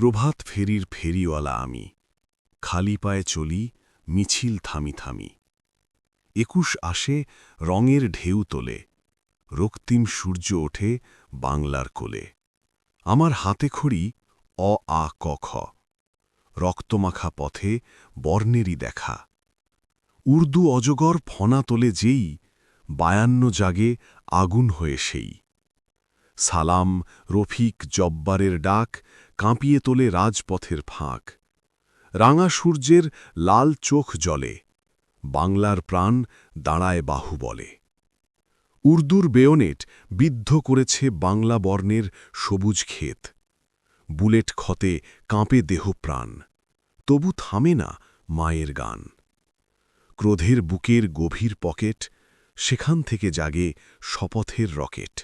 প্রভাত ফেরির ফেরিওয়ালা আমি, খালি পায়ে চলি, মিছিল থামি থামি। ২১ আসে, রঙের ঢেউ তোলে, রক্তিম সূর্য ওঠে বাংলার কোলে। আমার হাতে খড়ি অ আ ক খ, রক্তমাখা পথে বর্ণেরই দেখা। উর্দু অজগর ফনা তোলে যেই, ৫২ জাগে আগুন হয়ে সেই। সালাম, রফিক, জব্বারের ডাক কাঁপিয়ে তোলে রাজপথের ফাঁক। রাঙা সূর্যের লাল চোখ জ্বলে, বাংলার প্রাণ দাঁড়ায় বাহুবলে। উর্দুর বেয়নেট বিদ্ধ করেছে বাংলা বর্ণের সবুজ ক্ষেত। বুলেট ক্ষতে কাঁপে দেহ প্রাণ, তবু থামে না মায়ের গান। ক্রোধের বুকের গভীর পকেট, সেখান থেকে জাগে শপথের রকেট।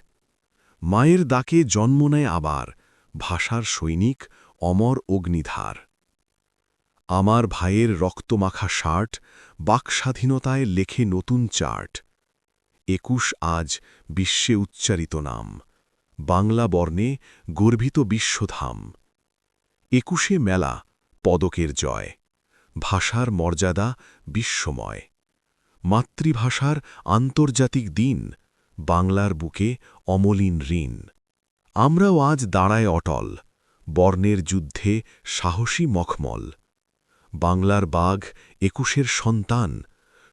মায়ের ডাকে জন্ম নেয় আবার ভাষার সৈনিক, অমর অগ্নিধার। আমার ভাইয়ের রক্তমাখা শার্ট বাকস্বাধীনতায় লেখে নতুন চার্ট। ২১ আজ বিশ্বে উচ্চারিত নাম, বাংলা বর্ণে গর্বিত বিশ্বধাম। ২১শে মেলা, পদকের জয়, ভাষার মর্যাদা বিশ্বময়। মাতৃভাষার আন্তর্জাতিক দিন, বাংলার বুকে অমলিন ঋণ। আমরাও আজ দাঁড়ায় অটল, বর্ণের যুদ্ধে সাহসী মখমল। বাংলার বাঘ ২১এর সন্তান,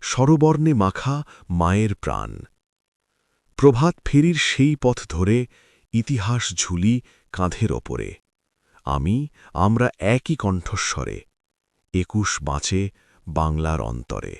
স্বরবর্ণে মাখা মায়ের প্রাণ। প্রভাত ফেরির সেই পথ ধরে ইতিহাস ঝুলি কাঁধের ওপরে। আমরা একই কণ্ঠস্বরে, ২১ বাঁচে বাংলার অন্তরে।